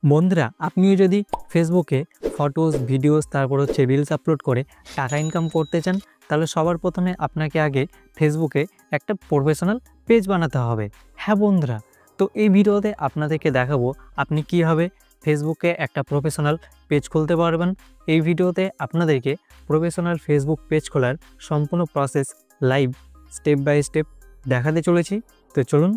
বন্ধুরা, আপনিও যদি ফেসবুকে ফটোস, ভিডিওস, তারপর হচ্ছে রিলস আপলোড করে টাকা ইনকাম করতে চান, তাহলে সবার প্রথমে আপনাকে আগে ফেসবুকে একটা প্রফেশনাল পেজ বানাতে হবে। হ্যাঁ বন্ধুরা, তো এই ভিডিওতে আপনাদেরকে দেখাবো আপনি কীভাবে ফেসবুকে একটা প্রফেশনাল পেজ খুলতে পারবেন। এই ভিডিওতে আপনাদেরকে প্রফেশনাল ফেসবুক পেজ খোলার সম্পূর্ণ process live step by step দেখাতে চলেছি। তো চলুন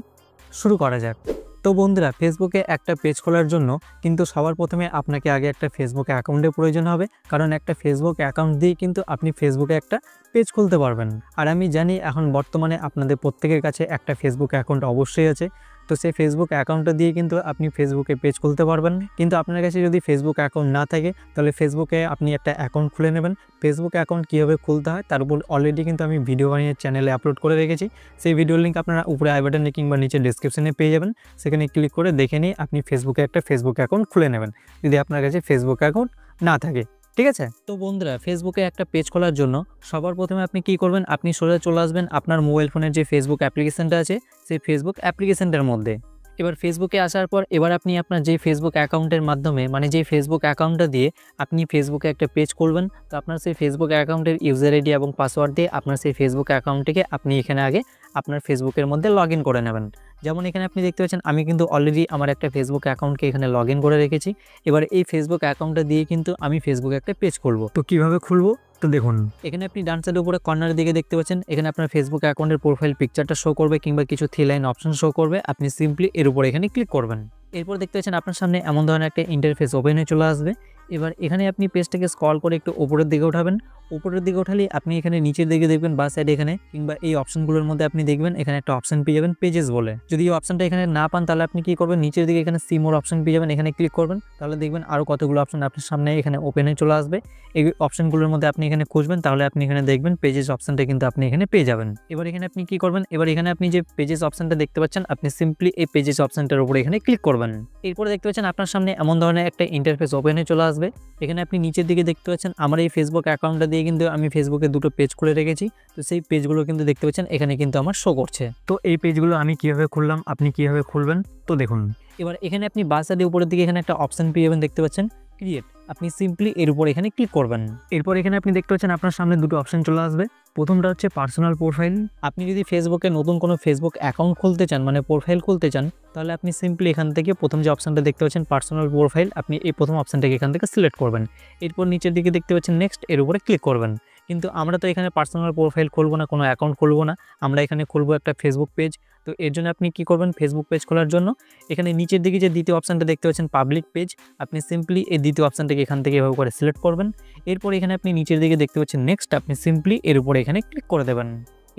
শুরু করা যাক। তো বন্ধুরা, ফেসবুকে একটা পেজ খোলার জন্য কিন্তু সবার প্রথমে আপনাকে আগে একটা ফেসবুক অ্যাকাউন্টের প্রয়োজন হবে, কারণ একটা ফেসবুক অ্যাকাউন্ট দিয়ে কিন্তু আপনি ফেসবুকে একটা পেজ খুলতে পারবেন। আর আমি জানি এখন বর্তমানে আপনাদের প্রত্যেকের কাছে একটা ফেসবুক অ্যাকাউন্ট অবশ্যই আছে। তো সেই ফেসবুক অ্যাকাউন্টটা দিয়ে কিন্তু আপনি ফেসবুকে পেজ খুলতে পারবেন। কিন্তু আপনার কাছে যদি ফেসবুক অ্যাকাউন্ট না থাকে, তাহলে ফেসবুকে আপনি একটা অ্যাকাউন্ট খুলে নেবেন। ফেসবুক অ্যাকাউন্ট কীভাবে খুলতে হয় তার উপর অলরেডি কিন্তু আমি ভিডিও বানিয়ে চ্যানেলে আপলোড করে রেখেছি। সেই ভিডিওর লিঙ্ক আপনারা উপরে আই বাটনে কিংবা নিচে ডিসক্রিপশনে পেয়ে যাবেন। সেখানে ক্লিক করে দেখে নিয়ে আপনি ফেসবুকে একটা ফেসবুক অ্যাকাউন্ট খুলে নেবেন, যদি আপনার কাছে ফেসবুক অ্যাকাউন্ট না থাকে। ঠিক আছে? তো বন্ধুরা, ফেসবুকে একটা পেজ খোলার জন্য সবার প্রথমে আপনি কি করবেন, আপনি সোজা চলে আসবেন আপনার মোবাইল ফোনের যে ফেসবুক অ্যাপ্লিকেশনটা আছে সেই ফেসবুক অ্যাপ্লিকেশনটার মধ্যে। এবার ফেসবুকে আসার পর এবার আপনি আপনার যে ফেসবুক অ্যাকাউন্টের মাধ্যমে, মানে যে ফেসবুক অ্যাকাউন্টটা দিয়ে আপনি ফেসবুকে একটা পেজ খুলবেন, তো আপনার সেই ফেসবুক অ্যাকাউন্টের ইউজার আইডি এবং পাসওয়ার্ড দিয়ে আপনার সেই ফেসবুক অ্যাকাউন্টটিকে আপনি এখানে আগে আপনার ফেসবুকের মধ্যে লগ ইন করে নেবেন। যেমন এখানে আপনি দেখতে পাচ্ছেন আমি কিন্তু অলরেডি আমার একটা ফেসবুক অ্যাকাউন্টকে এখানে লগ ইন করে রেখেছি। এবার এই ফেসবুক অ্যাকাউন্টটা দিয়ে কিন্তু আমি ফেসবুকে একটা পেজ খুলবো। তো কীভাবে খুলবো, তো দেখুন এখানে আপনি ডান সাইডের উপরে কর্নারের দিকে দেখতে পাচ্ছেন, এখানে আপনার ফেসবুক অ্যাকাউন্টের প্রোফাইল পিকচারটা শো করবে কিংবা কিছু থ্রি লাইন অপশন শো করবে। আপনি সিম্পলি এর উপরে এখানে ক্লিক করবেন। এরপর দেখতে পাচ্ছেন আপনার সামনে এমন ধরনের একটা ইন্টারফেস ওপেন হয়ে চলে আসবে। এবার এখানে আপনি পেজটাকে স্ক্রল করে একটু উপরের দিকে উঠাবেন। উপরের দিকে উঠালে আপনি এখানে নিচের দিকে দেখবেন বা সাইডে এখানে কিংবা এই অপশনগুলোর মধ্যে আপনি দেখবেন এখানে একটা অপশন পেয়ে যাবেন পেজেস বলে। যদি এই অপশনটা এখানে না পান তাহলে আপনি কি করবেন, নিচের দিকে এখানে সি মোর অপশন পেয়ে যাবেন, এখানে ক্লিক করবেন। তাহলে দেখবেন আরও কতগুলো অপশন আপনার সামনে এখানে ওপেন হয়ে চলে আসবে। এই অপশনগুলোর মধ্যে আপনি এখানে খুঁজবেন, তাহলে আপনি এখানে দেখবেন পেজেস অপশনটা কিন্তু আপনি এখানে পেয়ে যাবেন। এবার এখানে আপনি কি করবেন, এবার এখানে আপনি যে পেজেস অপশনটা দেখতে পাচ্ছেন আপনি সিম্পলি এই পেজেস অপশনটার উপরে এখানে ক্লিক করবেন। এরপরে দেখতে পাচ্ছেন আপনার সামনে এমন ধরনের একটা ইন্টারফেস ওপেন হয়ে চলে আসবে। এখানে আপনি নিচের দিকে দেখতে পাচ্ছেন আমার এই ফেসবুক অ্যাকাউন্টটা দিয়ে কিন্তু আমি ফেসবুকে দুটো পেজ খুলে রেখেছি। তো সেই পেজগুলো কিন্তু দেখতে পাচ্ছেন এখানে কিন্তু আমার শো করছে। তো এই পেজগুলো আমি কীভাবে খুললাম, আপনি কীভাবে খুলবেন, তো দেখুন এবার এখানে আপনি বাঁ সাইডে উপরের দিকে এখানে একটা অপশন পেয়ে যাবেন, দেখতে পাচ্ছেন ক্রিয়েট। আপনি সিম্পলি এর উপর এখানে ক্লিক করবেন। এরপর এখানে আপনি দেখতে পাচ্ছেন আপনার সামনে দুটো অপশন চলে আসবে। প্রথমটা হচ্ছে পার্সোনাল প্রোফাইল। আপনি যদি ফেসবুকে নতুন কোনো ফেসবুক অ্যাকাউন্ট খুলতে চান, মানে প্রোফাইল খুলতে চান, তাহলে আপনি সিম্পলি এখান থেকে প্রথম যে অপশনটা দেখতে পাচ্ছেন পার্সোনাল প্রোফাইল, আপনি এই প্রথম অপশনটাকে এখান থেকে সিলেক্ট করবেন। এরপর নিচের দিকে দেখতে পাচ্ছেন নেক্সট, এর উপরে ক্লিক করবেন। কিন্তু আমরা তো এখানে পার্সোনাল প্রোফাইল খুলবো না, কোনো অ্যাকাউন্ট খুলবো না, আমরা এখানে খুলবো একটা ফেসবুক পেজ। তো এর জন্য আপনি কি করবেন, ফেসবুক পেজ খোলার জন্য এখানে নিচের দিকে যে দ্বিতীয় অপশনটা দেখতে পাচ্ছেন পাবলিক পেজ, আপনি সিম্পলি এই দ্বিতীয় অপশনটাকে এখান থেকে এভাবে করে সিলেক্ট করবেন। এরপর এখানে আপনি নিচের দিকে দেখতে পাচ্ছেন নেক্সট, আপনি সিম্পলি এর উপরে এখানে ক্লিক করে দেবেন।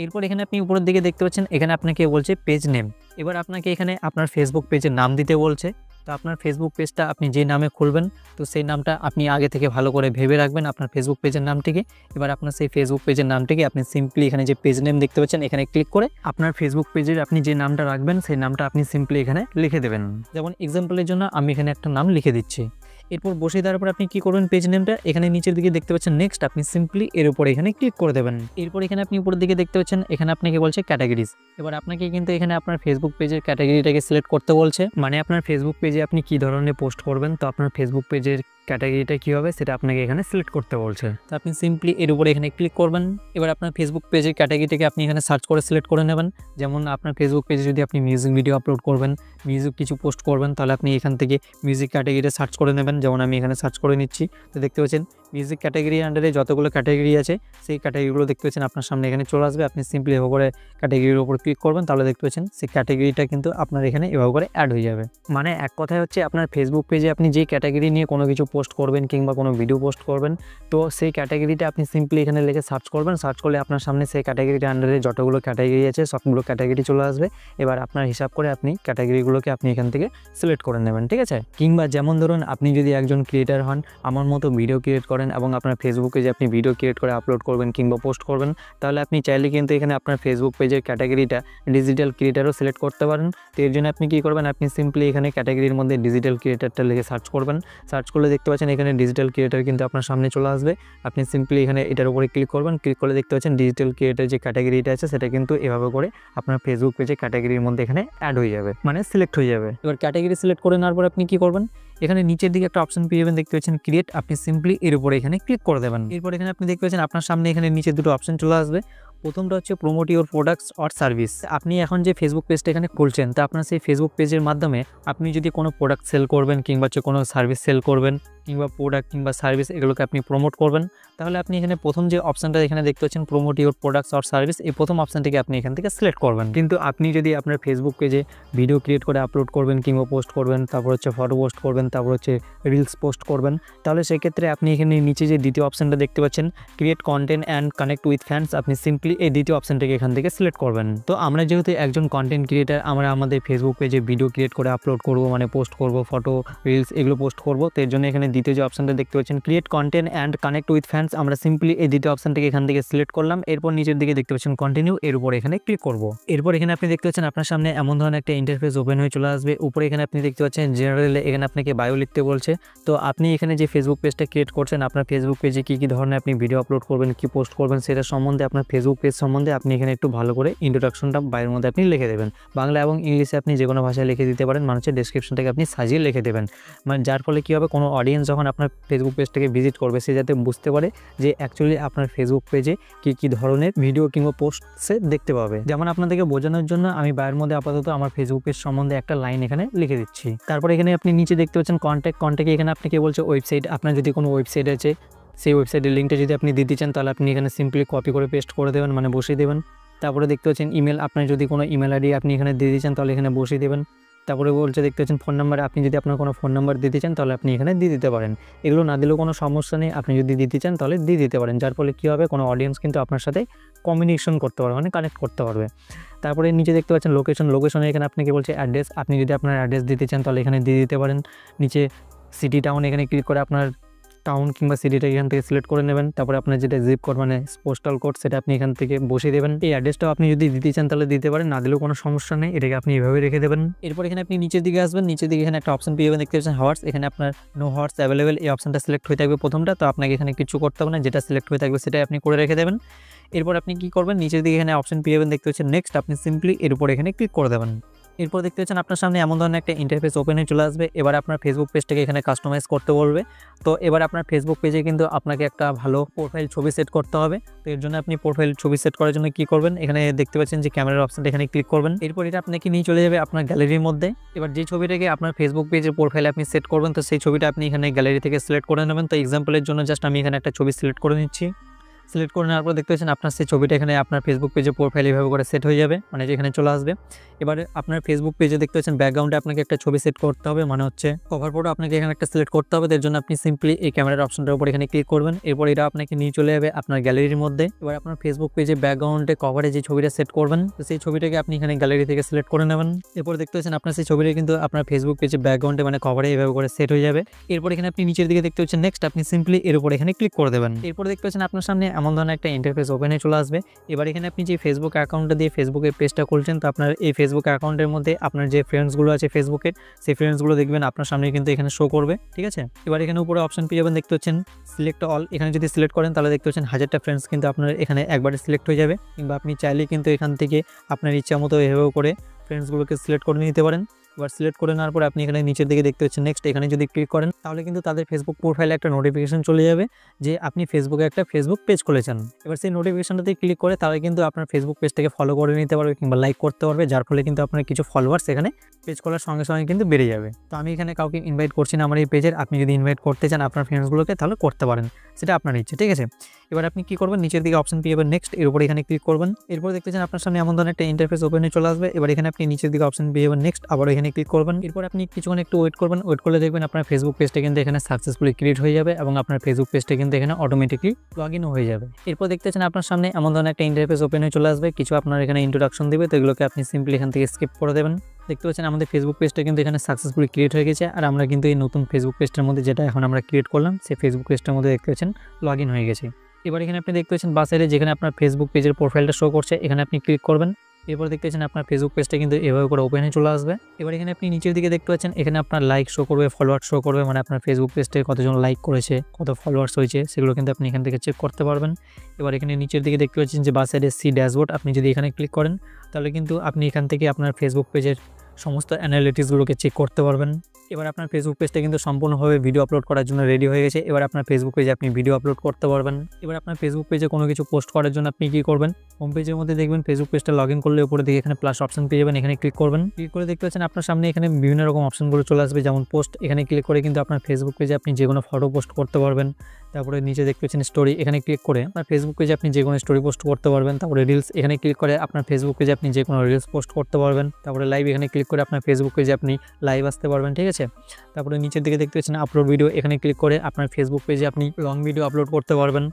এরপর এখানে আপনি উপরের দিকে দেখতে পাচ্ছেন এখানে আপনাকে বলছে পেজ নেম। এবার আপনাকে এখানে আপনার ফেসবুক পেজের নাম দিতে বলছে। তো আপনার ফেসবুক পেজটা আপনি যে নামে খুলবেন, তো সেই নামটা আপনি আগে থেকে ভালো করে ভেবে রাখবেন আপনার ফেসবুক পেজের নামটিকে। এবার আপনার সেই ফেসবুক পেজের নামটিকে আপনি সিম্পলি এখানে যে পেজ নেম দেখতে পাচ্ছেন এখানে ক্লিক করে আপনার ফেসবুক পেজের আপনি যে নামটা রাখবেন সেই নামটা আপনি সিম্পলি এখানে লিখে দেবেন। যেমন এক্সাম্পলের জন্য আমি এখানে একটা নাম লিখে দিচ্ছি। এরপর বসে দেওয়ার পর আপনি কি করবেন, পেজ নেমটা এখানে নিচের দিকে দেখতে পাচ্ছেন নেক্সট, আপনি সিম্পলি এর উপরে এখানে ক্লিক করে দেবেন। এরপর এখানে আপনি উপরের দিকে দেখতে পাচ্ছেন এখানে আপনাকে বলছে ক্যাটাগরিজ। এবার আপনাকে কিন্তু এখানে আপনার ফেসবুক পেজের ক্যাটাগরিটাকে সিলেক্ট করতে বলছে, মানে আপনার ফেসবুক পেজে আপনি কি ধরনের পোস্ট করবেন, তো আপনার ফেসবুক পেজের ক্যাটাগরিটা কী হবে সেটা আপনাকে এখানে সিলেক্ট করতে বলছে। তো আপনি সিম্পলি এর উপরে এখানে ক্লিক করবেন। এবার আপনার ফেসবুক পেজের ক্যাটাগরিটাকে আপনি এখানে সার্চ করে সিলেক্ট করে নেবেন। যেমন আপনার ফেসবুক পেজে যদি আপনি মিউজিক ভিডিও আপলোড করবেন, মিউজিক কিছু পোস্ট করবেন, তাহলে আপনি এখান থেকে মিউজিক ক্যাটাগরিটা সার্চ করে নেবেন। যেমন আমি এখানে সার্চ করে নিচ্ছি। তো দেখতে পাচ্ছেন মিউজিক ক্যাটাগরির আন্ডারে যতগুলো ক্যাটাগরি আছে সেই ক্যাটাগরিগুলো দেখতে পাচ্ছেন আপনার সামনে এখানে চলে আসবে। আপনি সিম্পলি এভাবে করে ক্যাটাগরির উপর ক্লিক করবেন, তাহলে দেখতে পাচ্ছেন সেই ক্যাটাগরিটা কিন্তু আপনার এখানে এভাবে করে অ্যাড হয়ে যাবে। মানে এক কথায় হচ্ছে আপনার ফেসবুক পেজে আপনি যে ক্যাটাগরি নিয়ে কোনো কিছু পোস্ট করবেন কিংবা কোনো ভিডিও পোস্ট করবেন, তো সেই ক্যাটাগরিটা আপনি সিম্পলি এখানে লিখে সার্চ করবেন। সার্চ করলে আপনার সামনে সেই ক্যাটাগরির আন্ডারে যতগুলো ক্যাটাগরি আছে সবগুলো ক্যাটাগরি চলে আসবে। এবার আপনার হিসাব করে আপনি ক্যাটাগরিগুলোকে আপনি এখান থেকে সিলেক্ট করে নেবেন। ঠিক আছে? কিংবা যেমন ধরুন আপনি যদি একজন ক্রিয়েটার হন, আমার মতো ভিডিও ক্রিয়েট করেন এবং আপনার ফেসবুকে যে আপনি ভিডিও ক্রিয়েট করে আপলোড করবেন কিংবা পোস্ট করবেন, তাহলে আপনি চাইলে কিন্তু এখানে আপনার ফেসবুক পেজের ক্যাটাগরিটা ডিজিটাল ক্রিয়েটারও সিলেক্ট করতে পারেন। তো এর জন্য আপনি কী করবেন, আপনি সিম্পলি এখানে ক্যাটাগরির মধ্যে ডিজিটাল ক্রিয়েটারটা লিখে সার্চ করবেন। সার্চ করলে দেখতে পাচ্ছেন এখানে ডিজিটাল ক্রিয়েটার কিন্তু আপনার সামনে চলে আসবে। আপনি সিম্পলি এখানে এটার উপরে ক্লিক করবেন। ক্লিক করলে দেখতে পাচ্ছেন ডিজিটাল ক্রিয়েটার যে ক্যাটাগরিটা আছে সেটা কিন্তু এভাবে করে আপনার ফেসবুক পেজে ক্যাটাগরির মধ্যে এখানে অ্যাড হয়ে যাবে, মানে সিলেক্ট হয়ে যাবে। এবার ক্যাটাগরি সিলেক্ট করে নেওয়ার পর আপনি কী করবেন, এখানে নিচের দিকে একটা অপশন পেয়ে যাবেন, দেখতে পাচ্ছেন ক্রিয়েট। আপনি সিম্পলি এর উপরে এখানে ক্লিক করে দেবেন। এরপর এখানে আপনি দেখতে পাচ্ছেন আপনার সামনে এখানে নিচে দুটো অপশন চলে আসবে। প্রথমটা হচ্ছে promote your products or service. আপনি এখন যে ফেসবুক পেজটা এখানে খুলছেন, তা আপনার সেই ফেসবুক পেজের মাধ্যমে আপনি যদি কোনো প্রোডাক্ট সেল করবেন কিংবা হচ্ছে কোনো সার্ভিস সেল করবেন কিংবা প্রোডাক্ট কিংবা সার্ভিস এগুলোকে আপনি প্রমোট করবেন, তাহলে আপনি এখানে প্রথম যে অপশনটা এখানে দেখতে পাচ্ছেন promote your products or service, এই প্রথম অপশনটিকে আপনি এখান থেকে সিলেক্ট করবেন। কিন্তু আপনি যদি আপনার ফেসবুক পেজে ভিডিও ক্রিয়েট করে আপলোড করবেন কিংবা পোস্ট করবেন, তারপর হচ্ছে ফটো পোস্ট করবেন, তারপর হচ্ছে রিলস পোস্ট করবেন, তাহলে সেক্ষেত্রে আপনি এখানে নিচে যে দ্বিতীয় অপশনটা দেখতে পাচ্ছেন create content and connect with fans, আপনি সিম্পলি এই দ্বিতীয় অপশনটিকে এখান থেকে সিলেক্ট করবেন। তো আমরা যেহেতু একজন কন্টেন্ট ক্রিয়েটার, আমরা আমাদের ফেসবুক পেজে ভিডিও ক্রিয়েট করে আপলোড করব, মানে পোস্ট করব, ফটো রিলস এগুলো পোস্ট করব, তো এর জন্য এখানে দ্বিতীয় যে অপশনটা দেখতে পাচ্ছেন create content and connect with fans, আমরা সিম্পলি এই দ্বিতীয় অপশনটিকে এখান থেকে সিলেক্ট করলাম। এরপর নিচের দিকে দেখতে পাচ্ছেন কন্টিনিউ, এর উপর এখানে ক্লিক করব। এরপর এখানে আপনি দেখতে পাচ্ছেন আপনার সামনে এমন ধরনের একটা ইন্টারফেস ওপেন হয়ে চলে আসবে। উপরে এখানে আপনি দেখতে পাচ্ছেন জেনারেলে এখানে আপনাকে বায়ো লিখতে বলছে। তো আপনি এখানে যে ফেসবুক পেজটা ক্রিয়েট করছেন, আপনার ফেসবুক পেজে কী কী ধরনের আপনি ভিডিও আপলোড করবেন, কি পোস্ট করবেন, সেটা সম্বন্ধে আপনার ফেসবুক পেজ সম্বন্ধে আপনি এখানে একটু ভালো করে ইন্ট্রোডাকশনটা বায়োর মধ্যে আপনি লিখে দেবেন। বাংলা এবং ইংলিশে আপনি যে কোনো ভাষায় লিখে দিতে পারেন, মানুষের ডেসক্রিপশনটাকে আপনি সাজিয়ে লিখে দেবেন, মানে যার ফলে কী হবে, কোনো অডিয়েন্স যখন আপনার ফেসবুক পেজটাকে ভিজিট করবে সে যাতে বুঝতে পারে যে অ্যাকচুয়ালি আপনার ফেসবুক পেজে কী ধরনের ভিডিও কিংবা পোস্ট সে দেখতে পাবে। যেমন আপনাদেরকে বোঝানোর জন্য আমি বায়োর মধ্যে আপাতত আমার ফেসবুক পেজ সম্বন্ধে একটা লাইন এখানে লিখে দিচ্ছি। তারপর এখানে আপনি নিচে দেখতে পাচ্ছেন কন্ট্যাক্টে এখানে আপনাকে বলছে ওয়েবসাইট। আপনার যদি কোনো ওয়েবসাইট আছে, সেই ওয়েবসাইটের লিঙ্কটা যদি আপনি দিতে চান, তাহলে আপনি এখানে সিম্পলি কপি করে পেস্ট করে দেবেন, মানে বসিয়ে দেবেন। তারপরে দেখতে পাচ্ছেন ইমেল, আপনার যদি কোনো ইমেল আইডি আপনি এখানে দিয়ে দিচ্ছেন তাহলে এখানে বসিয়ে দেবেন। তারপরে বলছে দেখতে পাচ্ছেন ফোন নাম্বার, আপনি যদি আপনার কোনো ফোন নাম্বার দিতে চান তাহলে আপনি এখানে দিয়ে দিতে পারেন। এগুলো না দিলেও কোনো সমস্যা নেই, আপনি যদি দিতে চান তাহলে দিয়ে দিতে পারেন, যার ফলে কী হবে, কোনো অডিয়েন্স কিন্তু আপনার সাথে কমিউনিকেশন করতে পারবে, মানে কানেক্ট করতে পারবে। তারপরে নিচে দেখতে পাচ্ছেন লোকেশনে এখানে আপনাকে বলছে অ্যাড্রেস, আপনি যদি আপনার অ্যাড্রেস দিতে চান তাহলে এখানে দিয়ে দিতে পারেন। নিচে সিটি টাউন এখানে ক্লিক করে আপনার টাউন কিংবা সিটিটা এখান থেকে সিলেক্ট করে নেবেন। তারপরে আপনার যেটা জিপ কোড মানে পোস্টাল কোড সেটা আপনি এখান থেকে বসিয়ে দেবেন। এই অ্যাড্রেসটাও আপনি যদি দিতে চান তাহলে দিতে পারেন, না দিলেও কোনো সমস্যা নেই, এটাকে আপনি এভাবে রেখে দেবেন। এরপর এখানে আপনি নিচের দিকে আসবেন, নিচের দিকে এখানে একটা অপশন পেয়ে যাবেন, দেখতে পাচ্ছেন হাওয়ার্স, এখানে আপনার নো হাওয়ার্স অ্যাভেলেবেল এই অপশনটা সিলেক্ট হয়ে থাকবে প্রথমটা। তো আপনাকে এখানে কিছু করতে হবে না, যেটা সিলেক্ট হয়ে থাকবে সেটাই আপনি করে রেখে দেবেন। এরপর আপনি কি করবেন, নিচের দিকে এখানে অপশন পেয়ে যাবেন, দেখতে পাচ্ছেন নেক্সট, আপনি সিম্পলি এর উপর এখানে ক্লিক করে দেবেন। এরপর দেখতে পাচ্ছেন আপনার সামনে এমন ধরনের একটা ইন্টারফেস ওপেন হয়ে চলে আসবে। এবার আপনার ফেসবুক পেজটাকে এখানে কাস্টমাইজ করতে বলবে। তো এবার আপনার ফেসবুক পেজে কিন্তু আপনাকে একটা ভালো প্রোফাইল ছবি সেট করতে হবে। তো এর জন্য আপনি প্রোফাইল ছবি সেট করার জন্য কি করবেন, এখানে দেখতে পাচ্ছেন যে ক্যামেরার অপশনটা এখানে ক্লিক করবেন। এরপর এটা আপনাকে নিয়ে চলে যাবে আপনার গ্যালারির মধ্যে। এবার যে ছবিটাকে আপনার ফেসবুক পেজের প্রোফাইলে আপনি সেট করবেন, তো সেই ছবিটা আপনি এখানে গ্যালারি থেকে সিলেক্ট করে নেবেন। তো এক্সাম্পলের জন্য জাস্ট আমি এখানে একটা ছবি সিলেক্ট করে নিচ্ছি। সিলেক্ট করে নেওয়ার পর দেখতে পাচ্ছেন আপনার সেই ছবিটা এখানে আপনার ফেসবুক পেজে প্রোফাইল এভাবে করে সেট হয়ে যাবে, মানে যেখানে চলে আসবে। এবারে আপনার ফেসবুক পেজে দেখতে পাচ্ছেন ব্যাকগ্রাউন্ডে আপনাকে একটা ছবি সেট করতে হবে, মানে হচ্ছে কভার ফটো আপনাকে এখানে একটা সিলেক্ট করতে হবে। এর জন্য আপনি সিম্পলি এই ক্যামেরার অপশনটার উপর এখানে ক্লিক করবেন। এরপর এটা আপনাকে নিয়ে চলে যাবে আপনার গ্যালারির মধ্যে। এবার আপনার ফেসবুক পেজে ব্যাকগ্রাউন্ডে কভারে যে ছবিটা সেট করবেন, তো সেই ছবিটাকে আপনি এখানে গ্যালারি থেকে সিলেক্ট করে নেবেন। এরপর দেখতে পাচ্ছেন আপনার সেই ছবিটা কিন্তু আপনার ফেসবুক পেজে ব্যাকগ্রাউন্ডে মানে কভারে এভাবে করে সেট হয়ে যাবে। এরপর এখানে আপনি নিচের দিকে দেখতে পাচ্ছেন নেক্সট, আপনি সিম্পলি এর উপর এখানে ক্লিক করে দেবেন। এরপর দেখতে পাচ্ছেন আপনার সামনে এমন ধরনের একটা ইন্টারফেস ওপেন হয়ে চলে আসবে। এবার এখানে আপনি যে ফেসবুক অ্যাকাউন্টটা দিয়ে ফেসবুকের পেজটা খুলছেন, তো আপনার এই ফেসবুক অ্যাকাউন্টের মধ্যে আপনার যে ফ্রেন্ডসগুলো আছে ফেসবুকের, সেই ফ্রেন্ডসগুলো দেখবেন আপনার সামনে কিন্তু এখানে শো করবে, ঠিক আছে। এবার এখানে উপরে অপশন পেয়ে যাবেন, দেখতে পাচ্ছেন সিলেক্ট অল, এখানে যদি সিলেক্ট করেন তাহলে দেখতে পাচ্ছেন 1000টা ফ্রেন্ডস কিন্তু আপনার এখানে একবারে সিলেক্ট হয়ে যাবে। কিংবা আপনি চাইলে কিন্তু এখান থেকে আপনার ইচ্ছা মতো এভাবে করে ফ্রেন্ডসগুলোকে সিলেক্ট করে নিতে পারেন। এবার সিলেক্ট করে নেওয়ার পরে আপনি এখানে নিচের দিকে দেখতে পাচ্ছেন নেক্সট, এখানে যদি ক্লিক করেন তাহলে কিন্তু তাদের ফেসবুক প্রোফাইলে একটা নোটিফিকেশন চলে যাবে যে আপনি ফেসবুকে একটা ফেসবুক পেজ খুলেছেন। এবার সেই নোটিফিকেশনটাতে ক্লিক করে তাহলে কিন্তু আপনার ফেসবুক পেজটাকে ফলো করে নিতে পারবে কিংবা লাইক করতে পারবে, যার ফলে কিন্তু আপনার কিছু ফলোয়ার্স এখানে পেজ খোলার সঙ্গে সঙ্গে কিন্তু বেড়ে যাবে। তো আমি এখানে কাউকে ইনভাইট করছি না আমার এই পেজের, আপনি যদি ইনভাইট করতে চান আপনার ফ্রেন্ডসগুলোকে তাহলে করতে পারেন, সেটা আপনার ইচ্ছে, ঠিক আছে। এবার আপনি কি করবেন, নিচের দিকে অপশন পেয়ে যাবেন নেক্সট, এর উপর এখানে ক্লিক করবেন। এরপর দেখতে চান আপনার সামনে এমন ধরনের একটা ইন্টারফেস ওপেন হয়ে চলে আসবে। এবার এখানে আপনি নিচের দিকে অপশন পেয়ে যাবেন নেক্সট, আবার এখানে ক্লিক করবেন। এরপর আপনি কিছুক্ষণ একটু ওয়েট করবেন, ওয়েট করলে দেখবেন আপনার ফেসবুক পেজটা কিন্তু এখানে সাকসেসফুলি ক্রিয়েট হয়ে যাবে এবং আপনার ফেসবুক পেজটা কিন্তু এখানে অটোমেটিকলি লগ ইন হয়ে যাবে। এরপর দেখতে চান আপনার সামনে এমন ধরনের একটা ইন্টারফেস ওপেন হয়ে চলে আসবে, কিছু আপনার এখানে ইন্ট্রোডাকশন দেবে, তো এগুলোকে আপনি সিম্পলি এখান থেকে স্কিপ করে দেবেন। দেখতে পাচ্ছেন আমাদের ফেসবুক পেজটা কিন্তু এখানে সাকসেসফুলি ক্রিয়েট হয়ে গেছে, আর আমরা কিন্তু এই নতুন ফেসবুক পেজটার মধ্যে যেটা এখন আমরা ক্রিয়েট করলাম সেই ফেসবুক পেজটার মধ্যে দেখতে পাচ্ছেন লগ ইন হয়ে গেছে। এবার এখানে আপনি দেখতে পাচ্ছেন বাঁ সাইডে যেখানে আপনার ফেসবুক পেজের প্রোফাইলটা শো করছে, এখানে আপনি ক্লিক করবেন। এরপর দেখতে পাচ্ছেন আপনার ফেসবুক পেজটা কিন্তু এভাবে করে ওপেন হয়ে চলে আসবে। এবার এখানে আপনি নিচের দিকে দেখতে পাচ্ছেন এখানে আপনার লাইক শো করবে, ফলোয়ার্স শো করবে, মানে আপনার ফেসবুক পেজটাকে কতজন লাইক করেছে, কত ফলোয়ার্স হয়েছে সেগুলো কিন্তু আপনি এখান থেকে চেক করতে পারবেন। এবার এখানে নিচের দিকে দেখতে পাচ্ছেন যে বাঁ সাইডে সি ড্যাশবোর্ড, আপনি যদি এখানে ক্লিক করেন তাহলে কিন্তু আপনি এখান থেকে আপনার ফেসবুক পেজের সমস্ত অ্যানালিটিক্সগুলোকে চেক করতে পারবেন। এবার আপনার ফেসবুক পেজটা কিন্তু সম্পূর্ণভাবে ভিডিও আপলোড করার জন্য রেডি হয়ে গেছে। এবার আপনার ফেসবুক পেজে আপনি ভিডিও আপলোড করতে পারবেন। এবার আপনার ফেসবুক পেজে কোনো কিছু পোস্ট করার জন্য আপনি কী করবেন, হোম পেজের মধ্যে দেখবেন ফেসবুক পেজটা লগ ইন করলে উপরে দিকে এখানে প্লাস অপশন পেয়ে যাবেন, এখানে ক্লিক করবেন। ক্লিক করে দেখতে পাচ্ছেন আপনার সামনে এখানে বিভিন্ন রকম অপশনগুলো চলে আসবে, যেমন পোস্ট। এখানে ক্লিক করে কিন্তু আপনার ফেসবুক পেজে আপনি যে কোনো ফটো পোস্ট করতে পারবেন। তারপরে নিচে দেখতে পাচ্ছেন স্টোরি, এখানে ক্লিক করে আপনার ফেসবুক পেজে আপনি যে কোনো স্টোরি পোস্ট করতে পারবেন। তারপরে রিলস, এখানে ক্লিক করে আপনার ফেসবুক পেজে আপনি যে কোনো রিলস পোস্ট করতে পারবেন। তারপরে লাইভ, এখানে ক্লিক করে আপনার ফেসবুক পেজে আপনি লাইভ আসতে পারবেন, ঠিক আছে। তারপরে নিচের দিকে দেখতে পাচ্ছেন আপলোড ভিডিও, এখানে ক্লিক করে আপনার ফেসবুক পেজে আপনি লং ভিডিও আপলোড করতে পারবেন।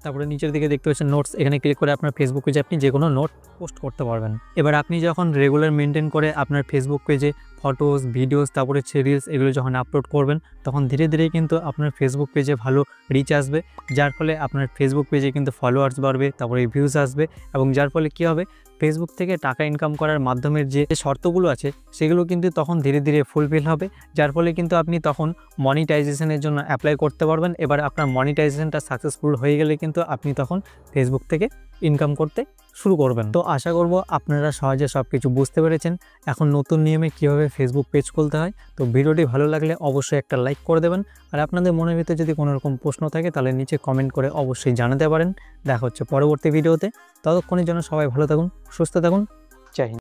তারপরে নিচের দিকে দেখতে পাচ্ছেন নোটস, এখানে ক্লিক করে আপনার ফেসবুক পেজে আপনি যে কোনো নোট পোস্ট করতে পারবেন। এবার আপনি যখন রেগুলার মেনটেন করে আপনার ফেসবুক পেজে ফটোস, ভিডিওস, তারপরে রিলস এগুলো যখন আপলোড করবেন, তখন ধীরে ধীরে কিন্তু আপনার ফেসবুক পেজে ভালো রিচ আসবে, যার ফলে আপনার ফেসবুক পেজে কিন্তু ফলোয়ার্স বাড়বে, তারপরে ভিউজ আসবে, এবং যার ফলে কী হবে, ফেসবুক থেকে টাকা ইনকাম করার মাধ্যমের যে শর্তগুলো আছে সেগুলো কিন্তু তখন ধীরে ধীরে ফুলফিল হবে, যার ফলে কিন্তু আপনি তখন মনিটাইজেশনের জন্য অ্যাপ্লাই করতে পারবেন। এবার আপনার মনিটাইজেশনটা সাকসেসফুল হয়ে গেলে কিন্তু আপনি তখন ফেসবুক থেকে ইনকাম করতে শুরু করবেন। তো আশা করব আপনারা সহজে সব কিছু বুঝতে পেরেছেন এখন নতুন নিয়মে কীভাবে ফেসবুক পেজ খুলতে হয়। তো ভিডিওটি ভালো লাগলে অবশ্যই একটা লাইক করে দেবেন, আর আপনাদের মনের ভিতরে যদি কোনো রকম প্রশ্ন থাকে তাহলে নিচে কমেন্ট করে অবশ্যই জানাতে পারেন। দেখা হচ্ছে পরবর্তী ভিডিওতে, ততক্ষণের জন্য সবাই ভালো থাকুন, সুস্থ থাকুন, জয় হিন্দ।